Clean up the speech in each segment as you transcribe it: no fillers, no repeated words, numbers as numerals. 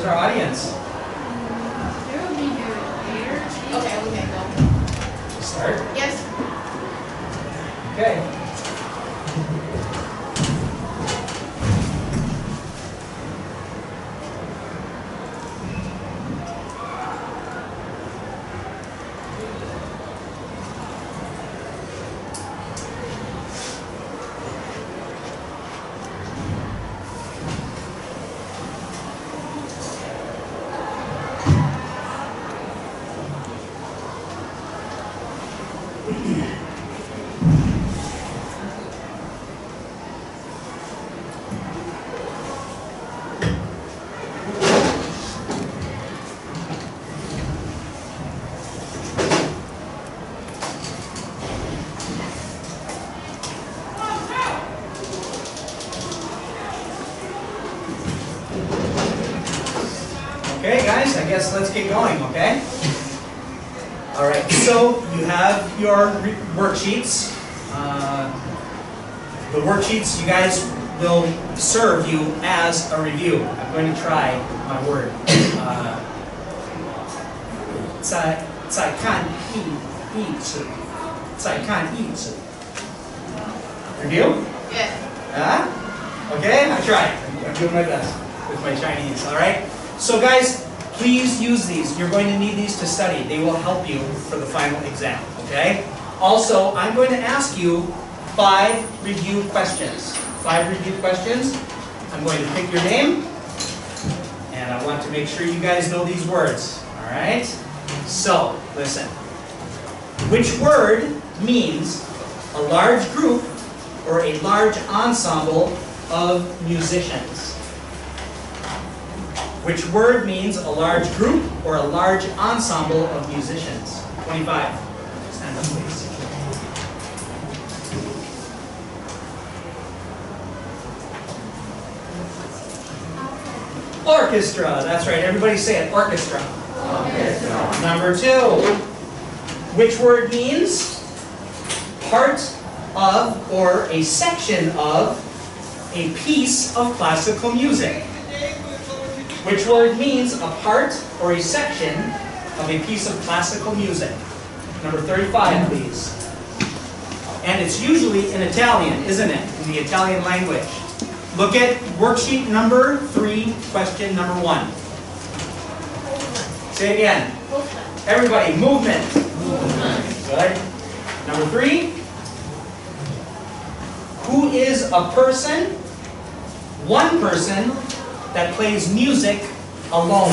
Where's our audience? Okay, okay, go. Start? Yes. Okay. Okay, guys, I guess let's get going, okay? All right, so you have your worksheets. The worksheets, you guys will serve you as a review. I'm going to try my word. 再看一次. 再看一次. Review? Yes. Okay, I tried. I'm doing my best with my Chinese, all right? So guys, please use these. You're going to need these to study. They will help you for the final exam, okay? Also, I'm going to ask you 5 review questions. 5 review questions. I'm going to pick your name, and I want to make sure you guys know these words, all right? So, listen. Which word means a large group or a large ensemble of musicians? Which word means a large group or a large ensemble of musicians? 25. Stand up, please. Orchestra. That's right. Everybody say it. Orchestra. Orchestra. Number 2. Which word means part of or a section of a piece of classical music? Which word means a part or a section of a piece of classical music? Number 35, please. And it's usually in Italian, isn't it? In the Italian language. Look at worksheet number 3, question number 1. Say it again. Everybody, movement. Good. Number 3. Who is a person, one person, that plays music alone?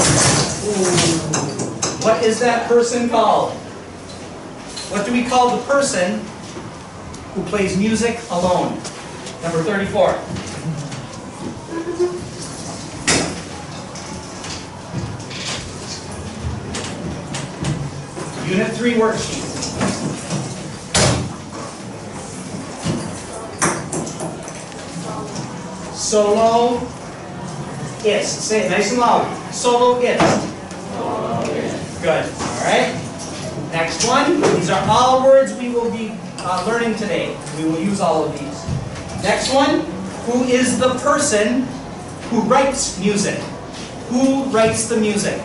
What is that person called? What do we call the person who plays music alone? Number 34. Unit 3 worksheet. Soloist. Say it nice and loud. Soloist. Good. All right. Next one. These are all words we will be learning today. We will use all of these. Next one. Who is the person who writes music? Who writes the music?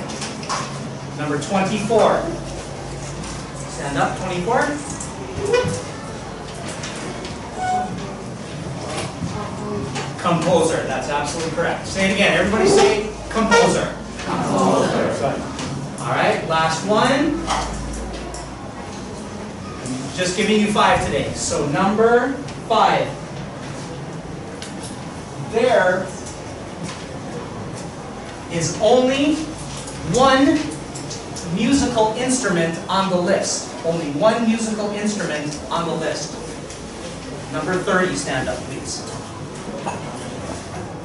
Number 24. Stand up. 24. Composer, that's absolutely correct. Say it again. Everybody say composer. Composer. Good. All right, last one. I'm just giving you 5 today. So number 5. There is only one musical instrument on the list. Only one musical instrument on the list. Number 30, stand up, please.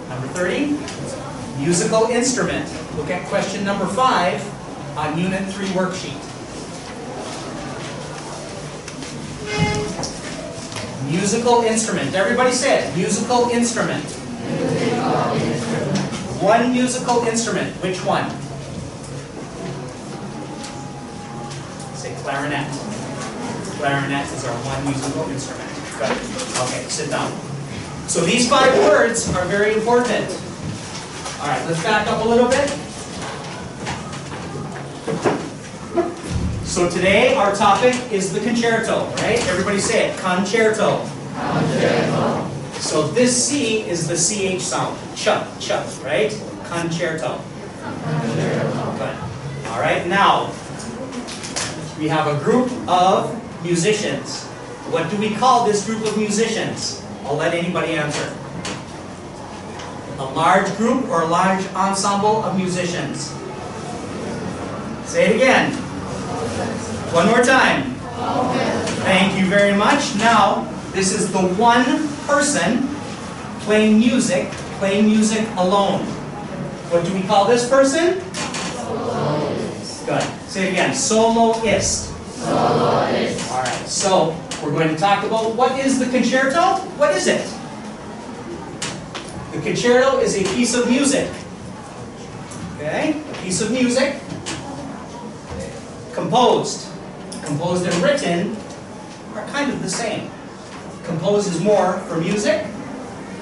Number 30, musical instrument. Look at question number 5 on Unit 3 worksheet. Musical instrument. Everybody say it. Musical instrument. Musical instrument. One musical instrument. Which one? Say clarinet. Clarinet is our one musical instrument. Good. Okay, sit down. So these 5 words are very important. All right, let's back up a little bit. So today our topic is the concerto, right? Everybody say it, concerto. Concerto. So this C is the CH sound, ch, right? Concerto. Concerto. Good. All right, now we have a group of musicians. What do we call this group of musicians? I'll let anybody answer. A large group or a large ensemble of musicians? Say it again. One more time. Thank you very much. Now, this is the one person playing music alone. What do we call this person? Soloist. Good. Say it again. Soloist. Soloist. All right. So we're going to talk about what is the concerto? What is it? The concerto is a piece of music. Okay? A piece of music composed and written are kind of the same. Compose is more for music.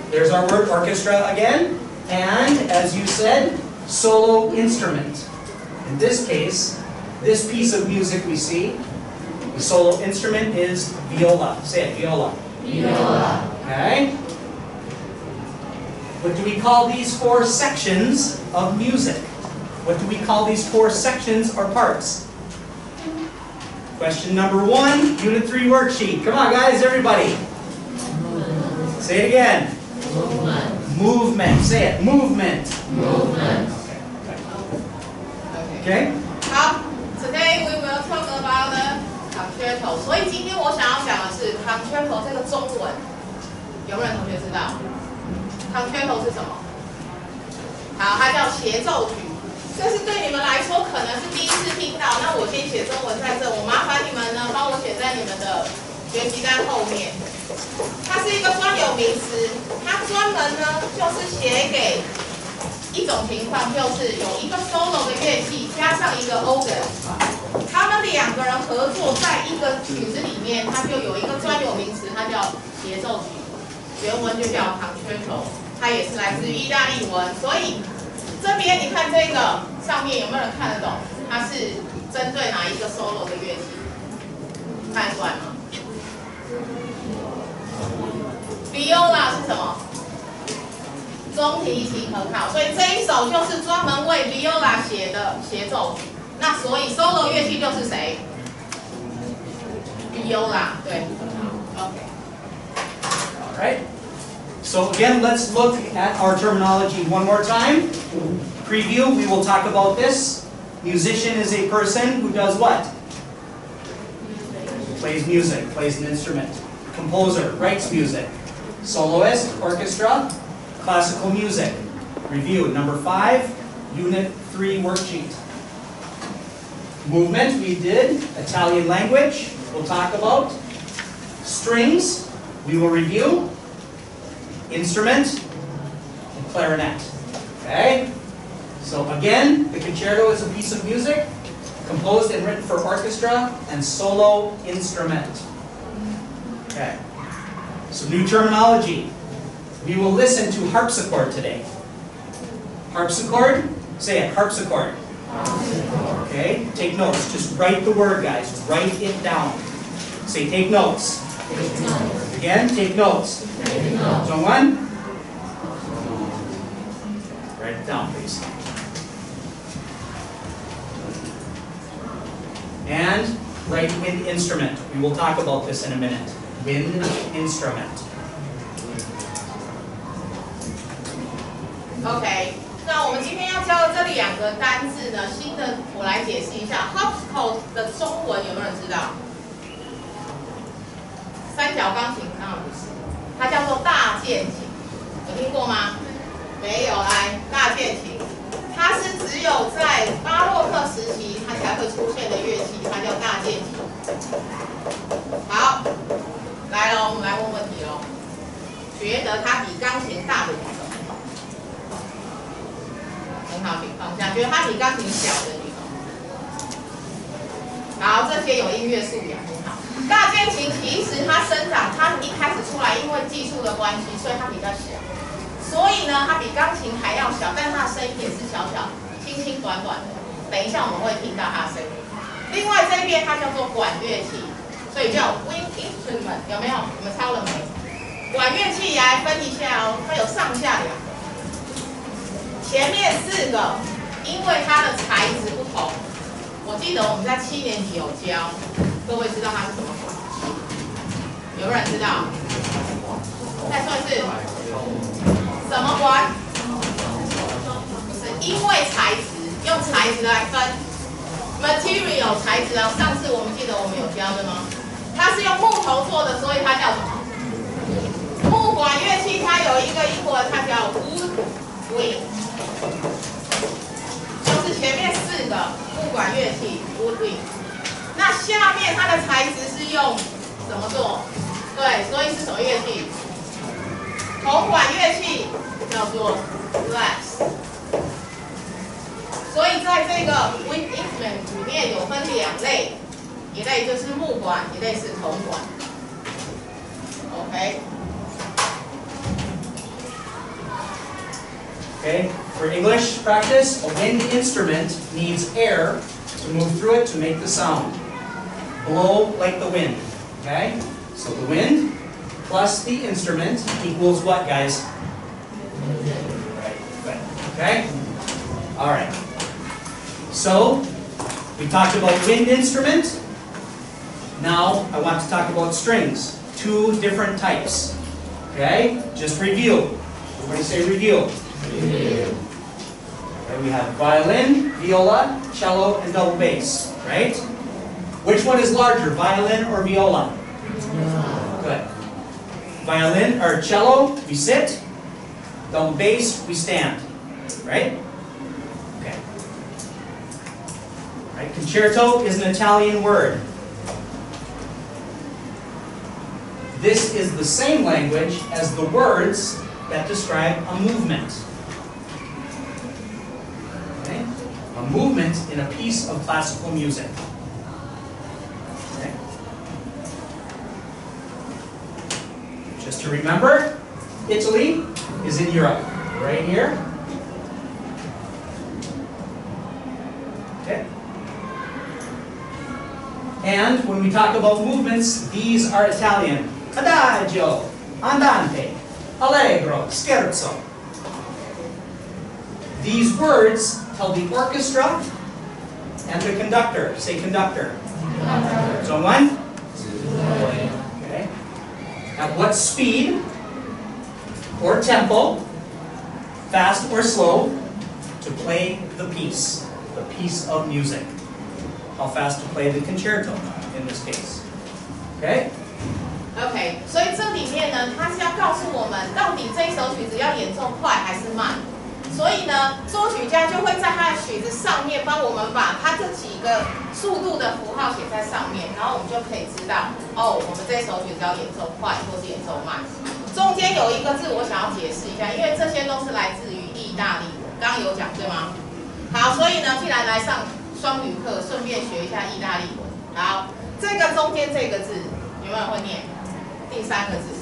There's our word orchestra again. And, as you said, solo instrument. In this case, this piece of music we see, the solo instrument is viola. Say it, viola. Viola. Okay? What do we call these four sections of music? What do we call these four sections or parts? Question number 1, Unit 3 worksheet. Come on, guys, everybody. Say it again. Movement. Movement. Say it. Movement. Movement. Okay? 好 ，Today we will talk about the concerto。所以今天我想要讲的是 concerto 这个中文，有没有人同学知道 ？concerto 是什么？好，它叫协奏曲。这是对你们来说可能是第一次听到。那我先写中文在这，我麻烦你们呢帮我写在你们的学习单后面。它是一个专有名词，它专门呢就是写给一种情况，就是有一个 solo 的乐器加上一个 organ， 他们两个人合作在一个曲子里面，它就有一个专有名词，它叫协奏曲，原文就叫 concerto， 它也是来自于意大利文，所以这边你看这个上面有没有人看得懂？它是针对哪一个 solo 的乐器？看得出来吗 ？Viola 是什么？中提琴很好，所以这一首就是专门为 Viola 写的协奏曲。那所以 solo 乐器就是谁 ？Viola， 对。OK。All right. So again, let's look at our terminology one more time. Preview, we will talk about this. Musician is a person who does what? Plays music, plays an instrument. Composer, writes music. Soloist, orchestra, classical music. Review, number 5, Unit 3 worksheet. Movement, we did. Italian language, we'll talk about. Strings, we will review. Instrument, and clarinet. Okay? So again, the concerto is a piece of music composed and written for orchestra and solo instrument. Okay. So new terminology. We will listen to harpsichord today. Harpsichord? Say it, harpsichord. Okay? Take notes. Just write the word, guys. Write it down. Say, take notes. Again, take notes. So one. Write it down, please. And write wind instrument. We will talk about this in a minute. Wind instrument. OK， 那我们今天要教的这2个单字呢，新的我来解释一下。harpsichord 的中文有没有人知道？三角钢琴当然不是，它叫做大键琴，有听过吗？没有，来大键琴，它是只有在巴洛克时期它才会出现的乐器，它叫大键琴。好，来了，我们来问问题喽。觉得它比钢琴大的举手。很好，请放下。觉得它比钢琴小的举手。好，这些有音乐素养，很好。大键琴其实它生长，它一开始出来，因为技术的关系，所以它比较小。所以呢，它比钢琴还要小，但是它的声音也是小小、轻轻短短的。等一下我们会听到它的声音。另另外这边它叫做管乐器，所以叫 wind instrument， 有没有？你们抄了没？管乐器来分一下哦，它有上下两个，前面4个，因为它的材质不同。我记得我们在7年级有教，各位知道它是什么管？有没有人知道？再说一次，什么管？不是，因为材质，用材质来分 ，material 材质啊。上次我们记得我们有教的吗？它是用木头做的，所以它叫什么？木管乐器它有一个英文，它叫 woodwind， 就是前面4个木管乐器 woodwind。那下面它的材质是用怎么做？对，所以是什么乐器？铜管乐器叫做 brass。所以在这个 wind instrument 里面有分2类，一类就是木管，一类是铜管。OK。Okay, for English practice, a wind instrument needs air to move through it to make the sound. Blow like the wind. Okay? So the wind plus the instrument equals what, guys? Right, good. Okay? Alright. So, we talked about wind instrument. Now, I want to talk about strings. 2 different types. Okay? Just review. Everybody say review. Okay, we have violin, viola, cello, and double bass, right? Which one is larger, violin or viola? Good. Violin or cello, we sit. Double bass, we stand, right? Okay. Right. Concerto is an Italian word. This is the same language as the words that describe a movement. Okay? A movement in a piece of classical music. Okay? Just to remember, Italy is in Europe, right here. Okay? And when we talk about movements, these are Italian. Adagio, andante, Allegro, scherzo. These words tell the orchestra and the conductor. Say conductor. Zone 1? Okay. At what speed or tempo, fast or slow, to play the piece of music. How fast to play the concerto in this case. Okay? OK， 所以这里面呢，它是要告诉我们，到底这一首曲子要演奏快还是慢。所以呢，作曲家就会在他的曲子上面帮我们把他这几个速度的符号写在上面，然后我们就可以知道，哦，我们这首曲子要演奏快或是演奏慢。中间有一个字我想要解释一下，因为这些都是来自于意大利文，刚刚有讲对吗？好，所以呢，既然来上双语课，顺便学一下意大利文。好，这个中间这个字有没有人会念？第3个字，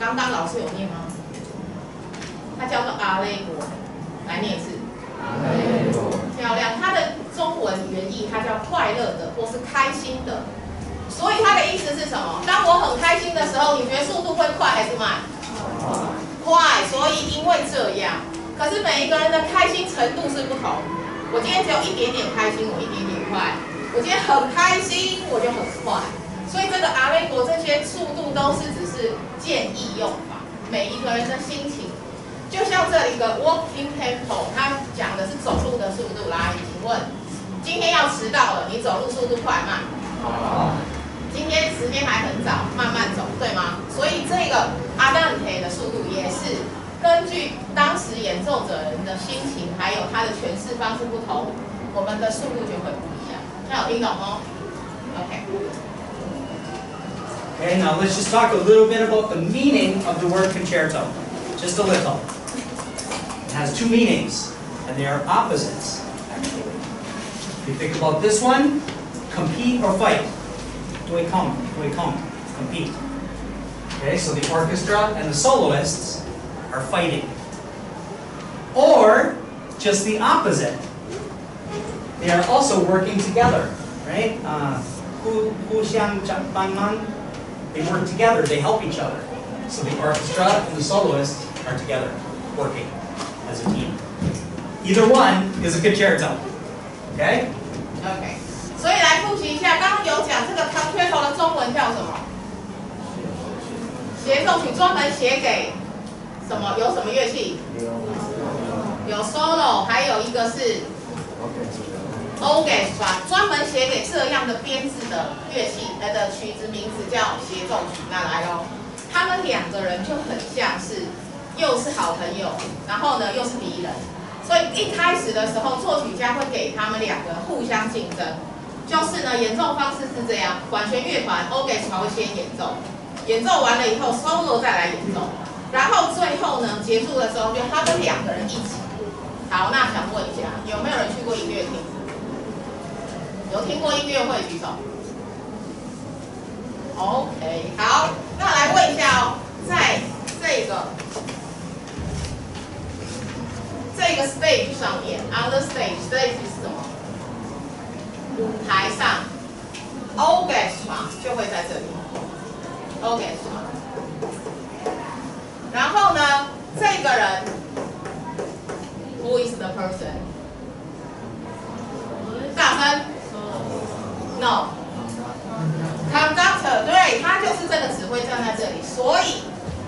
刚刚老师有念吗？它叫做阿雷国，来念一次。漂亮，它的中文原意它叫快乐的或是开心的，所以它的意思是什么？当我很开心的时候，你觉得速度会快还是慢？快，所以因为这样，可是每一个人的开心程度是不同。我今天只有一点点开心，我一点点快；我今天很开心，我就很快。所以这个阿雷国这些速度都是只是建议用法，每一个人的心情。就像这里的 walking tempo， 它讲的是走路的速度。来，请问，今天要迟到了，你走路速度快慢？今天时间还很早，慢慢走，对吗？所以这个 andante 的速度也是根据当时演奏者人的心情，还有他的诠释方式不同，我们的速度就会不一样。那有听懂吗 ？OK。Okay, now let's just talk a little bit about the meaning of the word concerto. Just a little. It has 2 meanings, and they are opposites, actually. If you think about this one, compete or fight. Compete. Okay, so the orchestra and the soloists are fighting. Or, just the opposite. they are also working together, right? 互相帮忙, they work together, they help each other. So the orchestra and the soloist are together, working as a team. Either one is a concerto, okay? OK， 所以来复习一下，刚刚有讲这个 concerto 的中文叫什么？协奏曲专门写给什么？有什么乐器？有 solo， 还有一个是 orchestra， 专门写给这样的编制的乐器的曲子名字叫协奏曲。那来喽，他们两个人就很像是又是好朋友，然后呢又是敌人。所以一开始的时候，作曲家会给他们两个互相竞争。就是呢，演奏方式是这样：管弦乐团 orchestra 会先演奏，演奏完了以后 solo 再来演奏，然后最后呢结束的时候就他们两个人一起。好，那想问一下，有没有人去过音乐厅？有听过音乐会举手。OK， 好，那来问一下哦，在这个 stage 上面 ，on the stage 是什么？舞台上 ，orchestra 就会在这里 ，orchestra。然后呢，这个人 ，who is the person？ 大声 ，no。conductor 对，他就是这个指挥站在这里，所以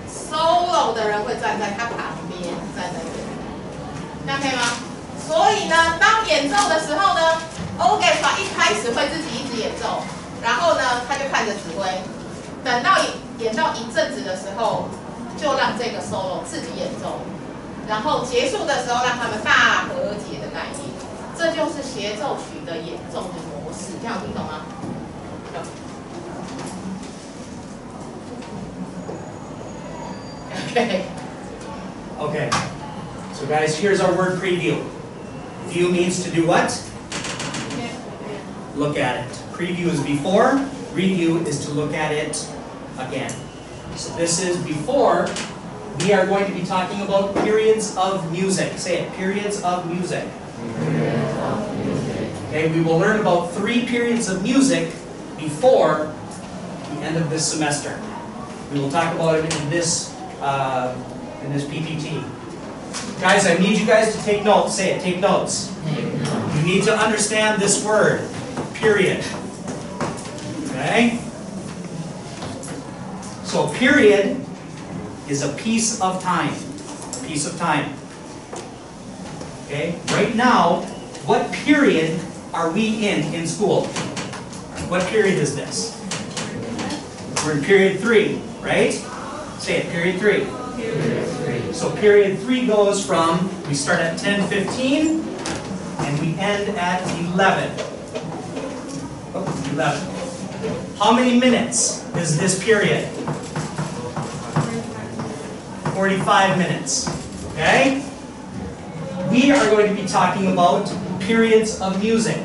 solo 的人会站在他旁边，站在这里，这样可以吗？所以呢，当演奏的时候呢 ，orchestra 一开始会自己一直演奏，然后呢，他就看着指挥，等到演到一阵子的时候，就让这个 solo 自己演奏，然后结束的时候让他们大和解的概念，这就是协奏曲的演奏的模式，这样听懂吗？ Okay. Okay. So guys, here's our word preview. View means to do what? Look at it. Preview is before. Review is to look at it again. So this is before. We are going to be talking about periods of music. Say it. Periods of music. Okay. We will learn about 3 periods of music before the end of this semester. We will talk about it in this PPT. Guys, I need you guys to take notes. Say it, take notes. You need to understand this word, period. Okay? So period is a piece of time. A piece of time. Okay? Right now, what period are we in school? What period is this? We're in period 3, right? Say it, period 3. Period 3. So period 3 goes from, we start at 10:15 and we end at 11. Oh, 11. How many minutes is this period? 45 minutes. Okay? We are going to be talking about periods of music.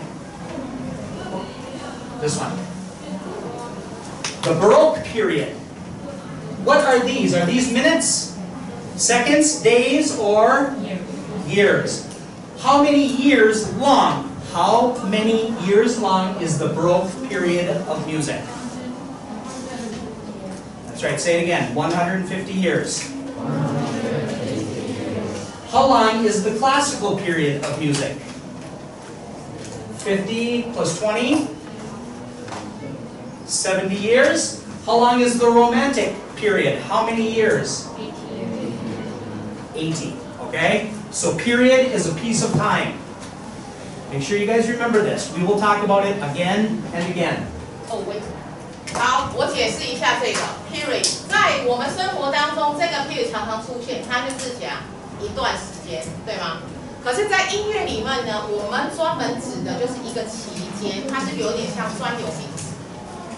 This one. The Baroque period. What are these? Are these minutes, seconds, days, or years? How many years long? How many years long is the Baroque period of music? That's right, say it again, 150 years. How long is the classical period of music? 50 plus 20? 70 years. How long is the Romantic period? How many years? 80. Okay? So period is a piece of time. Make sure you guys remember this. We will talk about it again and again. Oh, wait. 好，我解释一下这个 period， 在我们生活当中，这个 period 常常出现，它就是讲一段时间，对吗？可是，在音乐里面呢，我们专门指的就是一个期间，它是有点像专有名词。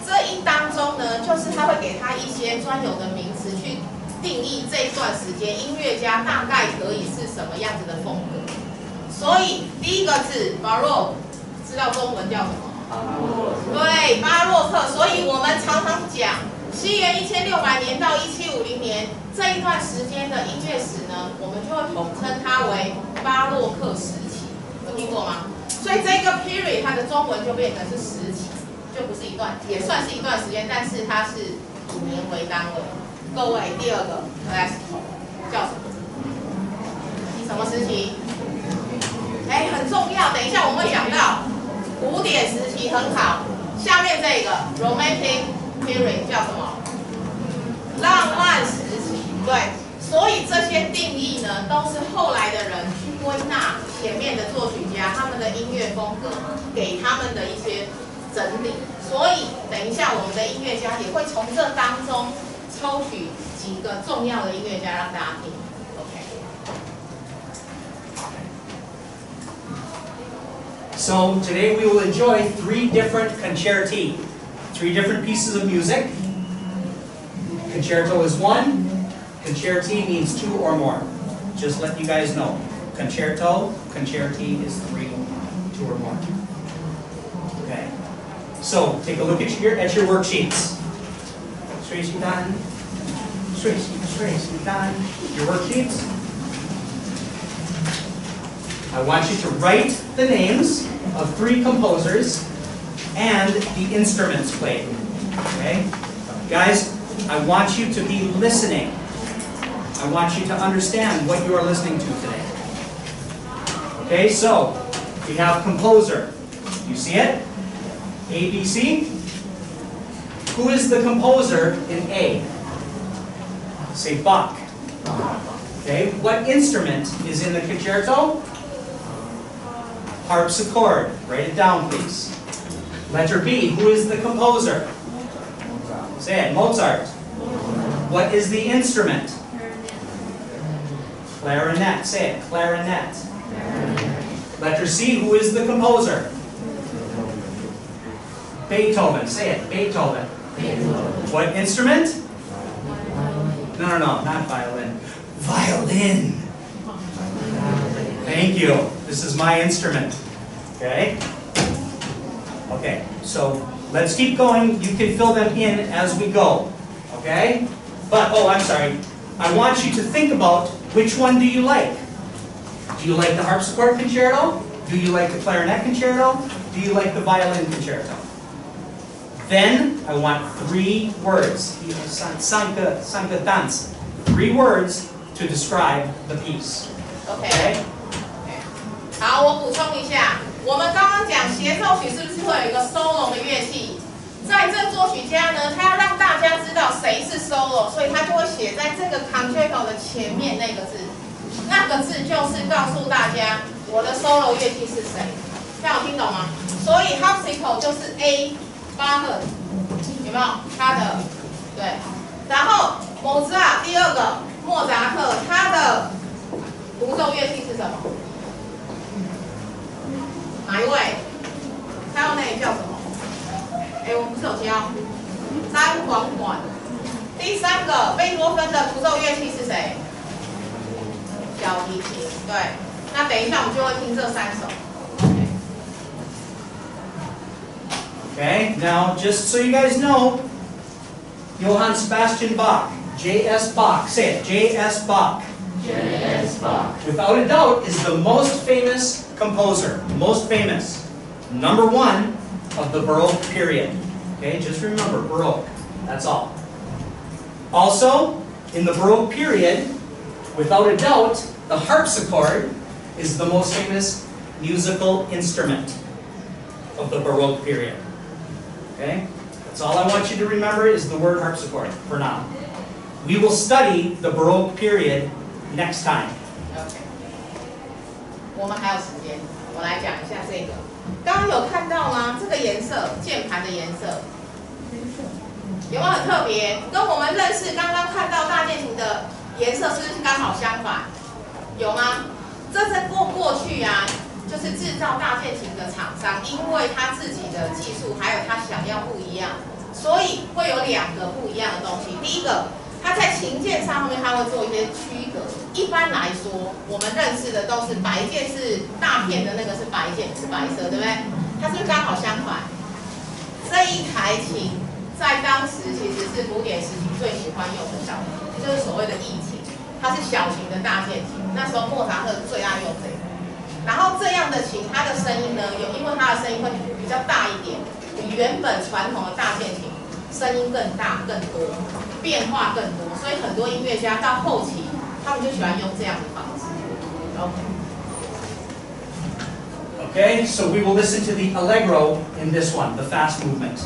这一当中呢，就是它会给它一些专有的名词去定义这一段时间音乐家大概可以是什么样子的风格。所以第一个字 Baroque， 知道中文叫什么？对，巴洛克。所以我们常常讲，西元1600年到1750年这一段时间的音乐史呢，我们就会统称它为巴洛克时期。有听过吗？所以这个 period 它的中文就变成是时期，就不是一段，也算是一段时间，但是它是以年为单位。各位，第二个 classical 叫什么？什么时期？哎，很重要，等一下我们会讲到。古典时期很好，下面这个 romantic period 叫什么？浪漫时期，对。所以这些定义呢，都是后来的人去归纳前面的作曲家他们的音乐风格，给他们的一些整理。所以等一下我们的音乐家也会从这当中抽取几个重要的音乐家让大家听。OK。So today we will enjoy 3 different concerti, 3 different pieces of music. Concerto is 1. Concerti means 2 or more. Just let you guys know. Concerto, concerti is 3, 2 or more. Okay. So take a look at your worksheets. Your worksheets. I want you to write the names of 3 composers and the instruments played. Okay? Guys, I want you to be listening. I want you to understand what you are listening to today. Okay, so we have composer. You see it? A, B, C. Who is the composer in A? Say Bach. Okay, what instrument is in the concerto? Harpsichord. Write it down, please. Letter B. Who is the composer? Say it. Mozart. What is the instrument? Clarinet. Say it. Clarinet. Letter C. Who is the composer? Beethoven. Say it. Beethoven. What instrument? No, not violin. Violin. Thank you. This is my instrument. Okay? Okay, so let's keep going. You can fill them in as we go. Okay? But, oh, I'm sorry. I want you to think about which one do you like? Do you like the harpsichord concerto? Do you like the clarinet concerto? Do you like the violin concerto? Then, I want 3 words. 3个单词. 3 words to describe the piece. Okay. 好，我补充一下，我们刚刚讲协奏曲是不是会有一个 solo 的乐器？在这作曲家呢，他要让大家知道谁是 solo， 所以他就会写在这个 concerto 的前面那个字，那个字就是告诉大家我的 solo 乐器是谁。这样有听懂吗？所以 harpsichord 就是 A 巴赫，有没有？他的对，然后某兹啊，第2个莫扎特，他的独奏乐器是什么？哪一位？他用那里叫什么？哎，我们不是有教单簧管。第3个，贝多芬的独奏乐器是谁？小提琴。对，那等一下我们就会听这3首。Okay, now just so you guys know, Johann Sebastian Bach, J.S. Bach. Say it, J.S. Bach. J.S. Bach. Without a doubt, is the most famous composer, most famous, number 1 of the Baroque period. Okay, just remember, Baroque, that's all. Also, in the Baroque period, without a doubt, the harpsichord is the most famous musical instrument of the Baroque period. Okay, that's all I want you to remember is the word harpsichord for now. We will study the Baroque period next time. Okay. 我们还有时间，我来讲一下这个。刚刚有看到吗？这个颜色，键盘的颜色，有没有很特别？跟我们认识刚刚看到大键琴的颜色是不是刚好相反？有吗？这在过去啊，就是制造大键琴的厂商，因为他自己的技术还有他想要不一样，所以会有2个不一样的东西。第一个，他在琴键上面他会做一些区隔。一般来说，我们认识的都是白键是大片的那个是白键，是白色，对不对？它是不是刚好相反？这一台琴在当时其实是古典时期最喜欢用的小提琴，就是所谓的异琴，它是小型的大键琴。那时候莫扎特最爱用这个。然后这样的琴，它的声音呢，因为它的声音会比较大一点，比原本传统的大键琴声音更大、更多，变化更多，所以很多音乐家到后期，他们就喜欢用这样的方式。Okay, so we will listen to the Allegro in this one, the fast movement.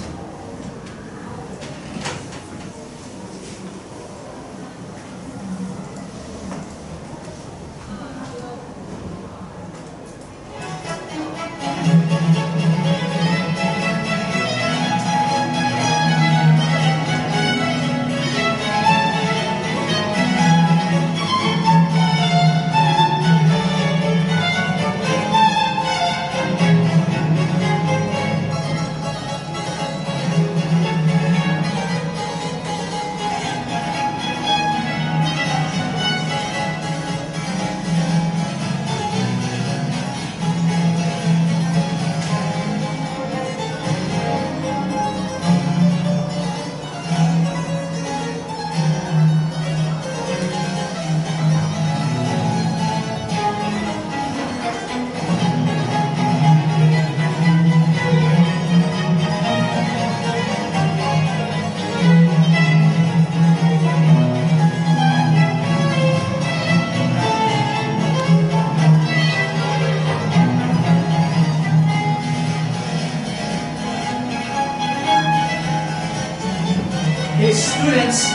His students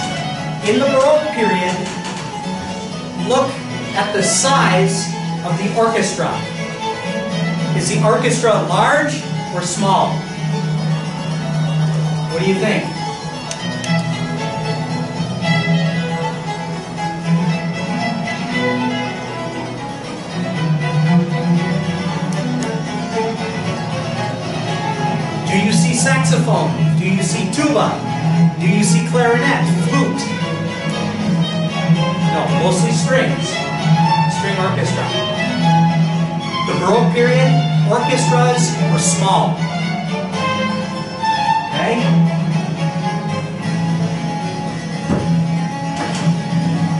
in the Baroque period look at the size of the orchestra. Is the orchestra large or small? What do you think? Do you see saxophone? Do you see tuba? Do you see clarinet, flute? No, mostly strings. String orchestra. The Baroque period, orchestras were small. Okay?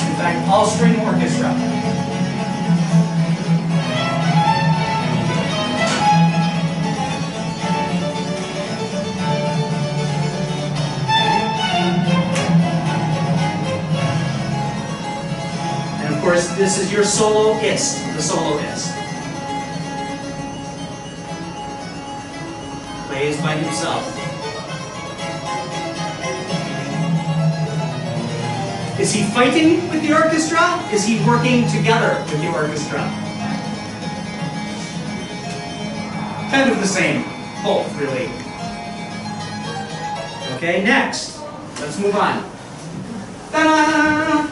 In fact, all string orchestra. Of course, this is your soloist, the soloist. Plays by himself. Is he fighting with the orchestra? Is he working together with the orchestra? Kind of the same. Both, really. Okay, next. Let's move on. Ta-da!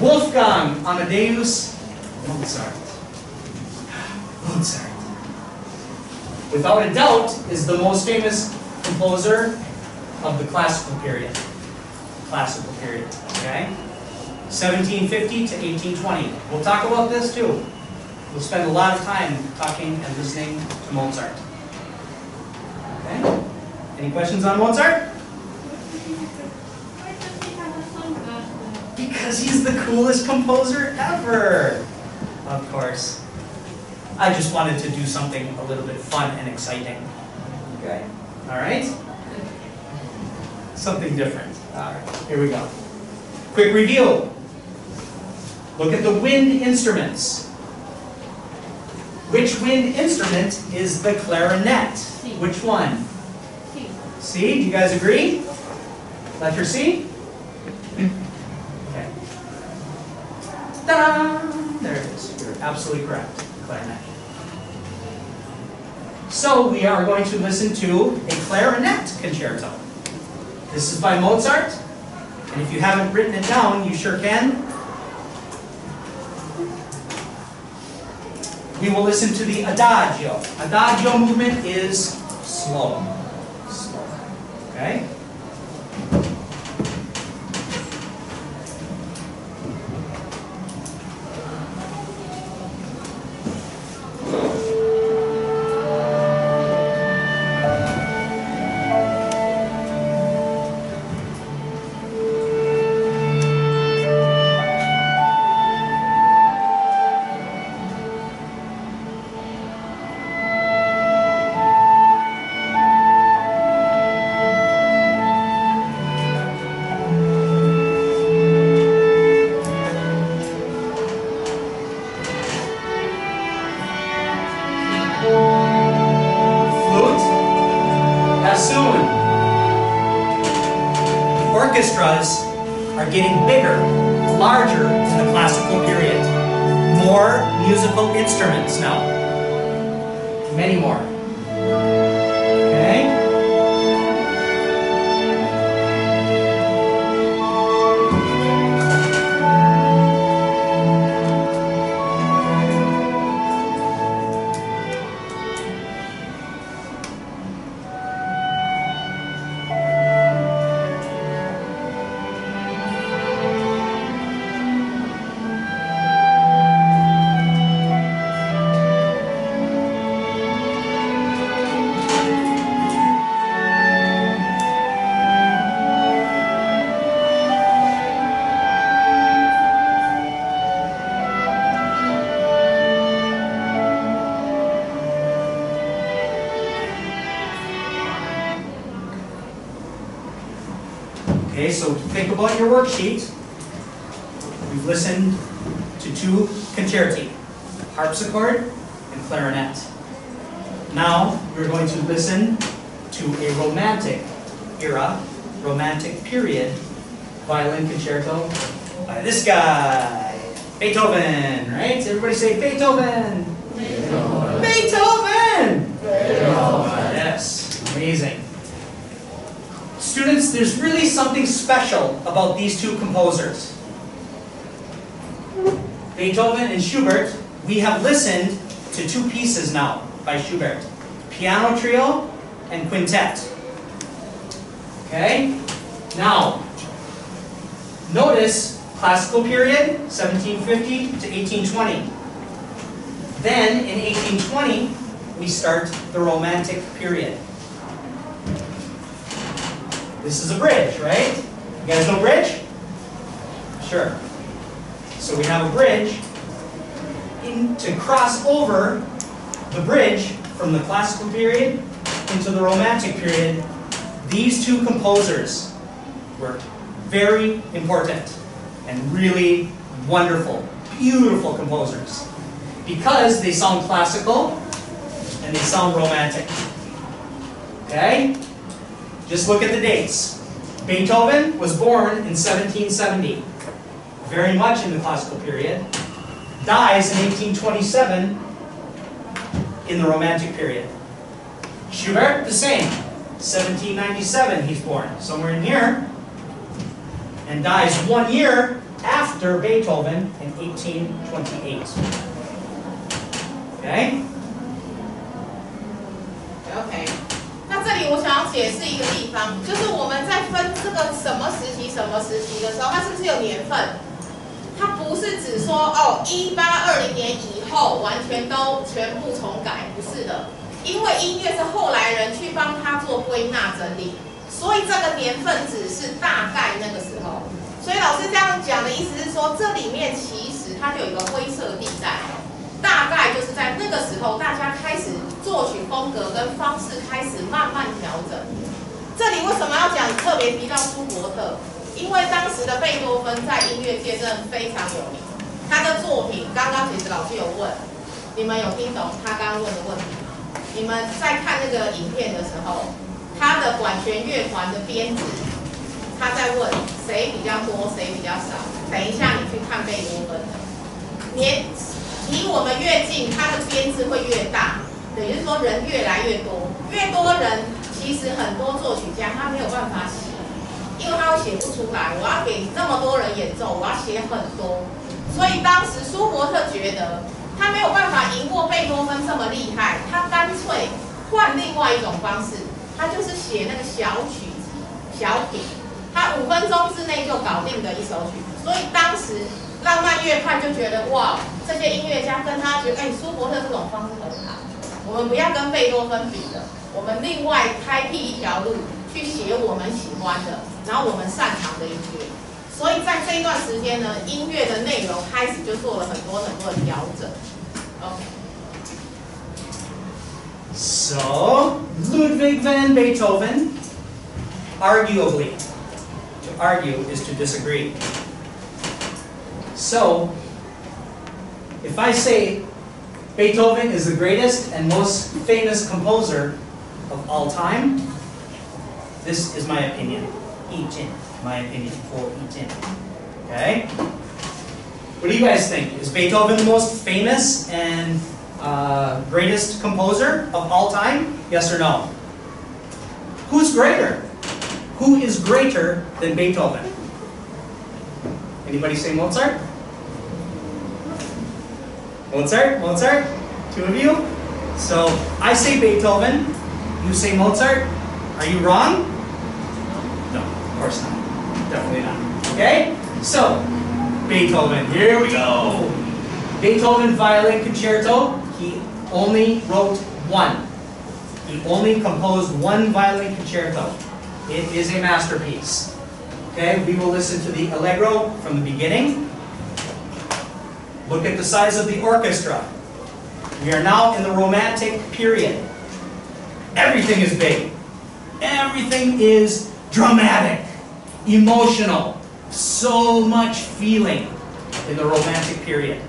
Wolfgang Amadeus Mozart. Mozart. Without a doubt, is the most famous composer of the classical period. Classical period, okay? 1750 to 1820. We'll talk about this too. We'll spend a lot of time talking and listening to Mozart. Okay? Any questions on Mozart? Because he's the coolest composer ever. Of course. I just wanted to do something a little bit fun and exciting. Okay? Alright? Something different. Alright, here we go. Quick review. Look at the wind instruments. Which wind instrument is the clarinet? C. Which one? C. C? Do you guys agree? Letter C? Okay. Ta-da! There it is. You're absolutely correct. Clarinet. So we are going to listen to a clarinet concerto. This is by Mozart. And if you haven't written it down, you sure can. We will listen to the adagio. Adagio movement is slow. Slow. Okay? orchestras are getting bigger, larger in the classical period. More musical instruments now. Many more. Okay? Okay, so think about your worksheet. We've listened to 2 concerti, harpsichord and clarinet. Now we're going to listen to a romantic era, romantic period violin concerto by this guy, Beethoven, right? Everybody say Beethoven! Beethoven! Beethoven! Beethoven! Yes, amazing. Students, there's really something special about these 2 composers. Beethoven and Schubert, we have listened to 2 pieces now by Schubert. Piano trio and quintet. Okay? Now, notice classical period, 1750 to 1820. Then, in 1820, we start the Romantic period. This is a bridge, right? You guys know bridge? Sure. So we have a bridge. To cross over the bridge from the classical period into the Romantic period, these 2 composers were very important and really wonderful, beautiful composers because they sound classical and they sound romantic. Okay? Just look at the dates. Beethoven was born in 1770, very much in the classical period. Dies in 1827 in the Romantic period. Schubert, the same. 1797 he's born, somewhere in here. And dies 1 year after Beethoven in 1828. Okay? OK， 那这里我想要解释一个地方，就是我们在分这个什么时期的时候，它是不是有年份？它不是指说哦，1820年以后完全都全部重改，不是的，因为音乐是后来人去帮他做归纳整理，所以这个年份只是大概那个时候。所以老师这样讲的意思是说，这里面其实它就有一个灰色地带。 大概就是在那个时候，大家开始作曲风格跟方式开始慢慢调整。这里为什么要讲特别提到舒伯特？因为当时的贝多芬在音乐界真的非常有名。他的作品，刚刚其实老师有问，你们有听懂他刚刚问的问题吗？你们在看那个影片的时候，他的管弦乐团的编制，他在问谁比较多，谁比较少。等一下你去看贝多芬的，离我们越近，它的编制会越大，等于是说人越来越多，越多人，其实很多作曲家他没有办法写，因为他会写不出来。我要给那么多人演奏，我要写很多，所以当时舒伯特觉得他没有办法赢过贝多芬这么厉害，他干脆换另外一种方式，他就是写那个小曲子、小品，他5分钟之内就搞定的一首曲，所以当时。 浪漫乐派就觉得哇，这些音乐家跟他觉得，舒伯特这种方式很好，我们不要跟贝多芬比了，我们另外开辟一条路去写我们喜欢的，然后我们擅长的音乐。所以在这一段时间呢，音乐的内容开始就做了很多的调整。OK。So Ludwig van Beethoven, arguably, to argue is to disagree. So, if I say Beethoven is the greatest and most famous composer of all time, this is my opinion. in my opinion, 4 in. Okay? What do you guys think? Is Beethoven the most famous and greatest composer of all time? Yes or no? Who's greater? Who is greater than Beethoven? Anybody say Mozart? Mozart? Mozart? 2 of you? So I say Beethoven. You say Mozart. Are you wrong? No, of course not. Definitely not. Okay? So, Beethoven. Here we go. Beethoven Violin Concerto. He only wrote 1. He only composed 1 violin concerto. It is a masterpiece. Okay, we will listen to the Allegro from the beginning. Look at the size of the orchestra. We are now in the Romantic period. Everything is big. Everything is dramatic, emotional. So much feeling in the Romantic period.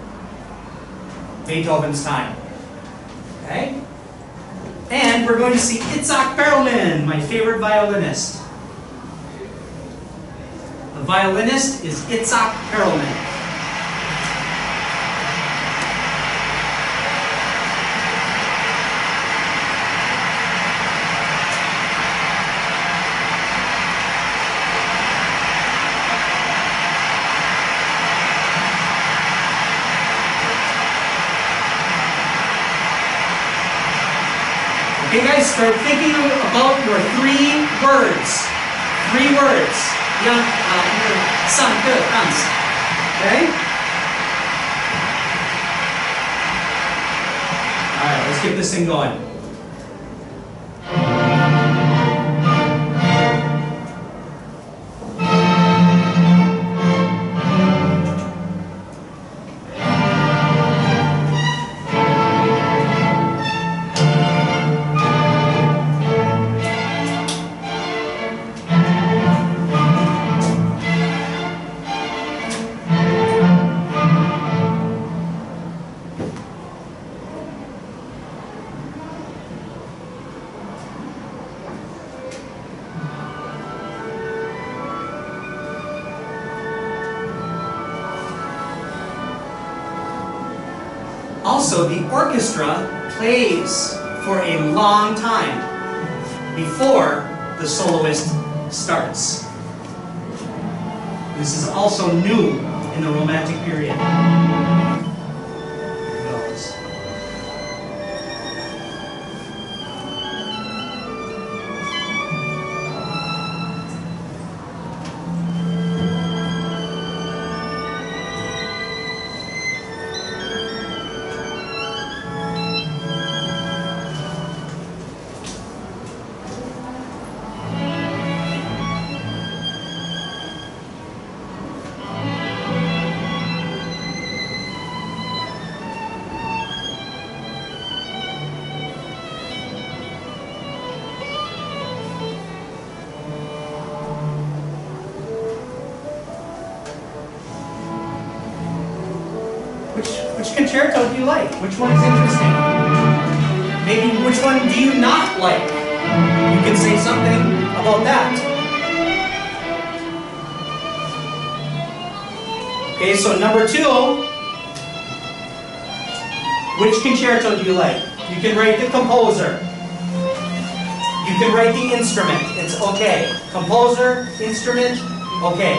Beethoven's time. Okay? And we're going to see Itzhak Perlman, my favorite violinist. The violinist is Itzhak Perlman. Okay guys, start thinking about your 3 words. 3 words. Okay? Alright, let's get this thing going. Also, the orchestra plays for a long time before the soloist starts. This is also new in the Romantic period. Here it goes. Which concerto do you like? Which one is interesting? Maybe which one do you not like? You can say something about that. Okay, so number 2. Which concerto do you like? You can write the composer. You can write the instrument. It's okay. Composer, instrument, okay.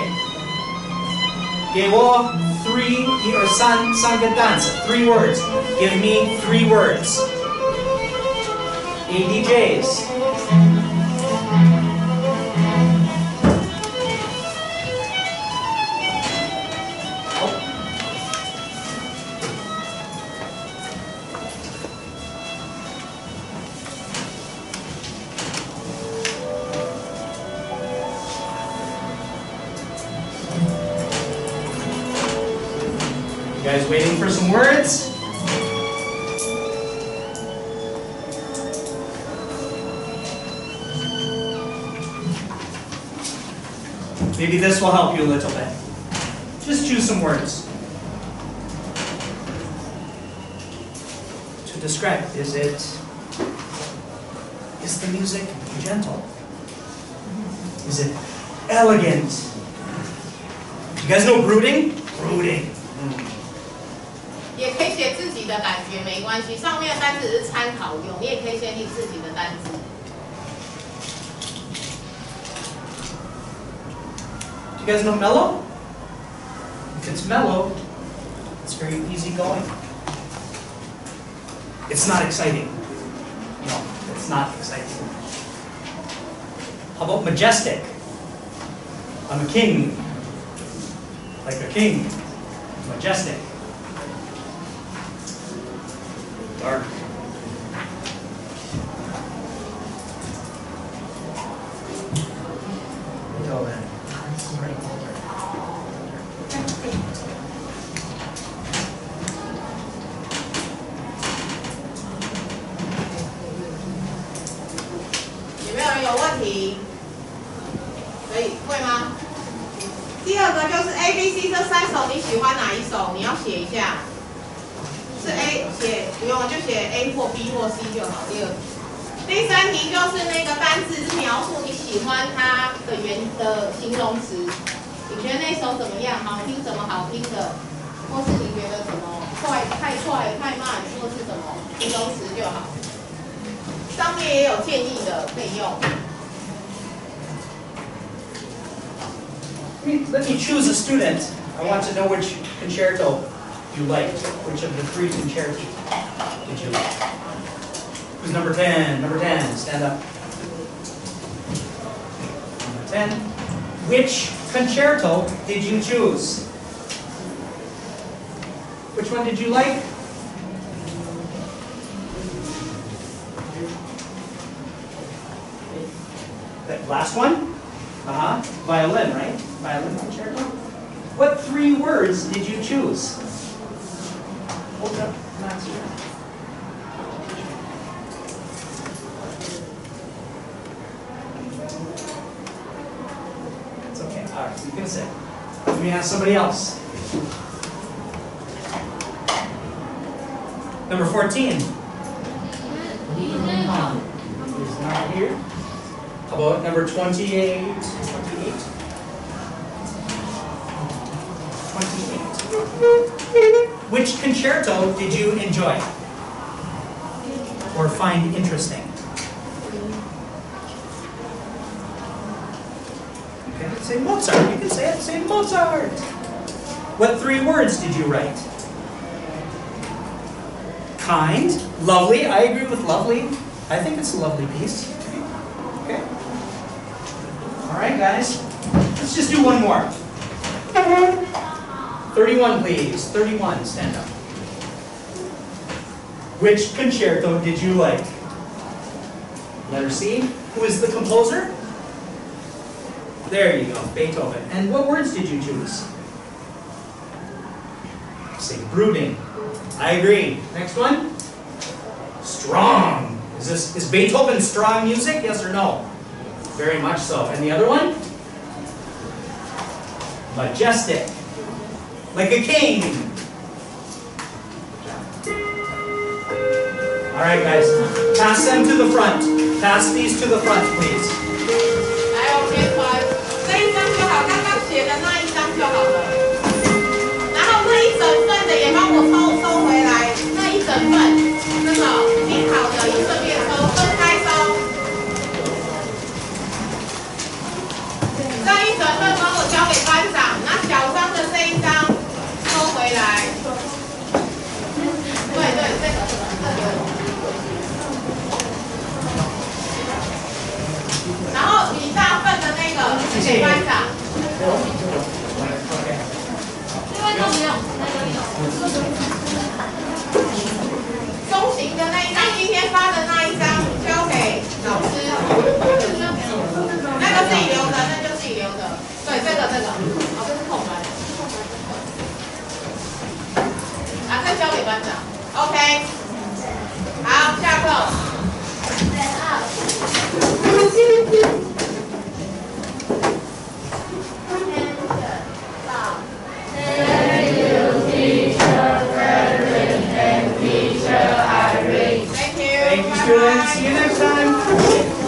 Gewo 3 or sangadanza. 3 words. Give me 3 words. ADJs. You guys waiting for some words? Maybe this will help you a little bit. Just choose some words to describe. Is the music gentle? Is it Elegant. You guys know brooding? Brooding. 也可以写自己的感觉，没关系。上面的单词是参考用，你也可以先记自己的单词。Do you guys know mellow? If it's mellow, it's very easy going. It's not exciting. No, it's not exciting. How about majestic? I'm a king. Like a king. Majestic. Dark. Beethoven. 有没有人有问题？可以会吗？第二个就是 A、B、C 这三首，你喜欢哪一首？你要写一下。是 A 写不用就写 A 或 B 或 C 就好。第二题，第三题就是那个单字是描述你喜欢它的形容词。你觉得那首怎么样？好听什么好听的？或是你觉得什么太快、太慢，或是什么形容词就好。上面也有建议的，可以用。Let me choose a student. I want to know which concerto you liked. Which of the three concerti did you like? Who's number 10? Number 10, stand up. Number 10. Which concerto did you choose? Which one did you like? That last one? Violin, right? Violin concerto. What three words did you choose? Hold up, not here. It's okay. All right, you can sit. Let me ask somebody else. Number 14. He's not here. How about number 28? 28. Which concerto did you enjoy or find interesting? You can say Mozart. You can say it. Say Mozart. What three words did you write? Kind, lovely. I agree with lovely. I think it's a lovely piece. Okay. All right, guys. Let's just do one more. 31, please. 31, stand up. Which concerto did you like? Letter C. Who is the composer? There you go, Beethoven. And what words did you choose? Say brooding. I agree. Next one. Strong. Is Beethoven strong music? Yes or no? Very much so. And the other one? Majestic. Like a king. All right, guys. Pass them to the front. Pass these to the front, please. 来，我先传这一张就好，刚刚写的那一张就好了。然后那一整份的也帮我收回来，那一整份这个拼好的也顺便收，分开收。这一整份帮我交给班长，那小张的这一张收回来。对对，这个。然后比大份的那个给班长。因为都不用，中型的那一张，今天发的那一张交给老师。那个自己留着，那就自己留着。对，这个，哦，这是空白。啊，再交给班长。OK。好，下课。Thank you, teacher Frederick and teacher Irene. Thank you. Thank you, students. See you next time.